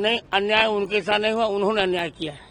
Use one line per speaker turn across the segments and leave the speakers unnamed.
नहीं, अन्याय उनके साथ नहीं हुआ, उन्होंने अन्याय किया है।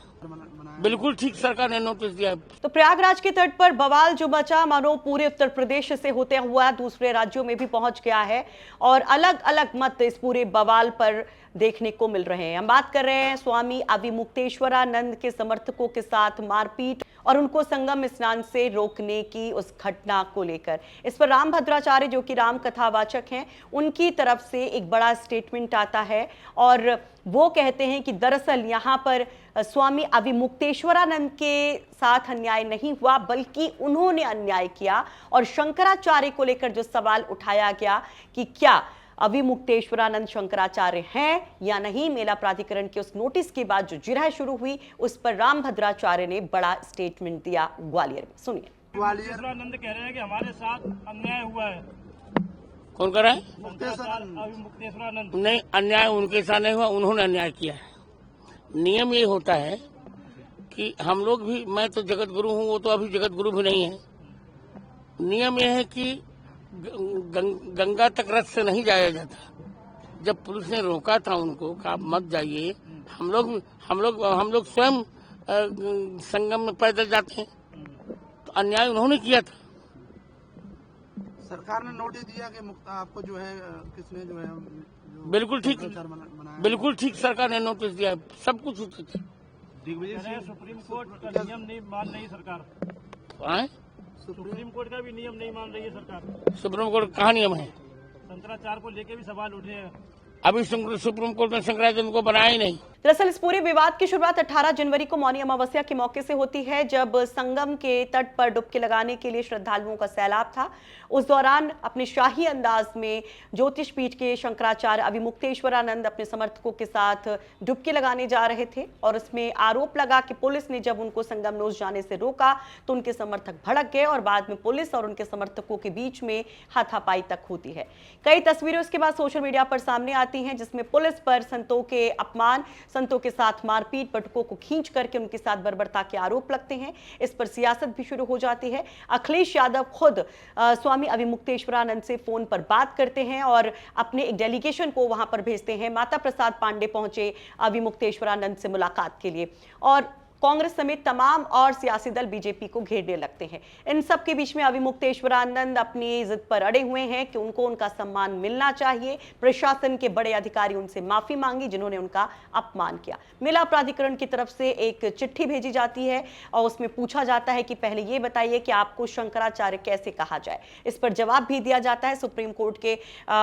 बिल्कुल ठीक सरकार ने नोटिस दिया।
तो प्रयागराज के तट पर बवाल जो मचा मानो पूरे उत्तर प्रदेश से होते हुआ दूसरे राज्यों में भी पहुंच गया है और अलग अलग मत इस पूरे बवाल पर देखने को मिल रहे हैं। हम बात कर रहे हैं स्वामी अविमुक्तेश्वरानंद के समर्थकों के साथ मारपीट और उनको संगम स्नान से रोकने की उस घटना को लेकर। इस पर रामभद्राचार्य जो कि राम कथावाचक हैं, उनकी तरफ से एक बड़ा स्टेटमेंट आता है और वो कहते हैं कि दरअसल यहाँ पर स्वामी अविमुक्तेश्वरानंद के साथ अन्याय नहीं हुआ बल्कि उन्होंने अन्याय किया। और शंकराचार्य को लेकर जो सवाल उठाया गया कि क्या अविमुक्तेश्वरानंद शंकराचार्य हैं या नहीं, मेला प्राधिकरण के उस नोटिस के बाद जो जिरह शुरू हुई उस पर रामभद्राचार्य ने बड़ा स्टेटमेंट दिया ग्वालियर में। सुनिए।
मुक्तेश्वरानंद कह रहे हैं कि हमारे साथ अन्याय हुआ है।
कौन कर रहा है?
मुक्तेश्वरानंद।
नहीं, अन्याय उनके साथ नहीं हुआ, उन्होंने अन्याय किया है। नियम ये होता है कि हम लोग भी, मैं तो जगत गुरु हूँ, वो तो अभी जगत गुरु भी नहीं है। नियम यह है कि गंगा तक रथ से नहीं जाया जाता। जब पुलिस ने रोका था उनको कि आप मत जाइए, हम लोग स्वयं संगम में पैदल जाते हैं, तो अन्याय उन्होंने किया था।
सरकार ने नोटिस दिया कि आपको जो है किसने जो है
बिल्कुल ठीक सरकार ने नोटिस दिया, सब कुछ उचित है।
सुप्रीम कोर्ट का नियम नहीं मान रही सरकार। सुप्रीम कोर्ट का भी नियम नहीं मान रही है सरकार।
सुप्रीम कोर्ट कहाँ नियम है?
शंकराचार्य को लेके भी सवाल उठे हैं।
अभी सुप्रीम कोर्ट ने शंकराचार्य को बनाया ही नहीं।
दरअसल इस पूरे विवाद की शुरुआत 18 जनवरी को मौनी अमावस्या के मौके से होती है, जब संगम के तट पर डुबकी लगाने के लिए श्रद्धालुओं का सैलाब था। उस दौरान अपने शाही अंदाज में ज्योतिष पीठ के शंकराचार्य अविमुक्तेश्वरानंद अपने समर्थकों के साथ डुबकी लगाने जा रहे थे और उसमें आरोप लगा कि पुलिस ने जब उनको संगम नोज जाने से रोका तो उनके समर्थक भड़क गए और बाद में पुलिस और उनके समर्थकों के बीच में हाथापाई तक होती है। कई तस्वीरें उसके बाद सोशल मीडिया पर सामने आती हैं जिसमें पुलिस पर संतों के अपमान, संतों के साथ मारपीट, पटकों को खींच करके उनके साथ बर्बरता के आरोप लगते हैं। इस पर सियासत भी शुरू हो जाती है। अखिलेश यादव खुद स्वामी अविमुक्तेश्वरानंद से फोन पर बात करते हैं और अपने एक डेलीगेशन को वहां पर भेजते हैं। माता प्रसाद पांडे पहुंचे अविमुक्तेश्वरानंद से मुलाकात के लिए और कांग्रेस समेत तमाम और सियासी दल बीजेपी को घेरने लगते हैं। इन सब के बीच में अविमुक्तेश्वरानंद अपनी जिद पर अड़े हुए हैं कि उनको उनका सम्मान मिलना चाहिए। प्रशासन के बड़े अधिकारी उनसे माफी मांगी जिन्होंने उनका अपमान किया। मेला प्राधिकरण की तरफ से एक चिट्ठी भेजी जाती है और उसमें पूछा जाता है कि पहले ये बताइए कि आपको शंकराचार्य कैसे कहा जाए। इस पर जवाब भी दिया जाता है सुप्रीम कोर्ट के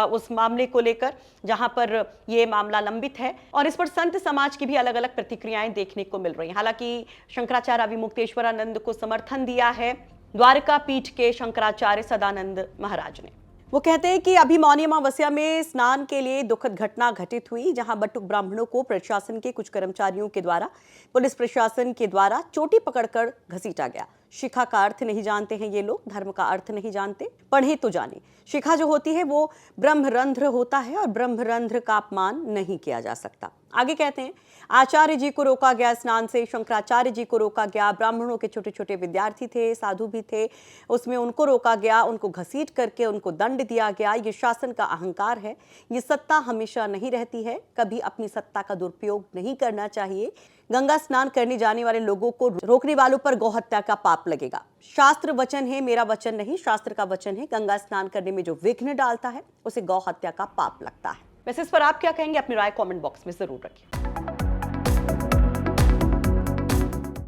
उस मामले को लेकर जहां पर यह मामला लंबित है और इस पर संत समाज की भी अलग अलग प्रतिक्रियाएं देखने को मिल रही हैं। हालांकि शंकराचार्य अविमुक्तेश्वरानंद को समर्थन दिया है द्वारका पीठ के शंकराचार्य सदानंद महाराज ने। वो कहते हैं कि अभी मौनी अमावस्या में स्नान के लिए दुखद घटना घटित हुई जहां बटुक ब्राह्मणों को प्रशासन के कुछ कर्मचारियों के द्वारा, पुलिस प्रशासन के द्वारा चोटी पकड़कर घसीटा गया। शिखा का अर्थ नहीं जानते हैं ये लोग, धर्म का अर्थ नहीं जानते, पढ़े तो जाने। शिखा जो होती है वो ब्रह्मरंध्र होता है और ब्रह्मरंध्र का अपमान नहीं किया जा सकता। आगे कहते हैं आचार्य जी को रोका गया स्नान से, शंकराचार्य जी को रोका गया, ब्राह्मणों के छोटे छोटे विद्यार्थी थे, साधु भी थे, उसमें उनको रोका गया, उनको घसीट करके उनको दंड दिया गया। ये शासन का अहंकार है। ये सत्ता हमेशा नहीं रहती है, कभी अपनी सत्ता का दुरुपयोग नहीं करना चाहिए। गंगा स्नान करने जाने वाले लोगों को रोकने वालों पर गौहत्या का पाप लगेगा। शास्त्र वचन है, मेरा वचन नहीं, शास्त्र का वचन है। गंगा स्नान करने में जो विघ्न डालता है उसे गौहत्या का पाप लगता है। वैसे इस पर आप क्या कहेंगे? अपनी राय कमेंट बॉक्स में जरूर रखिए।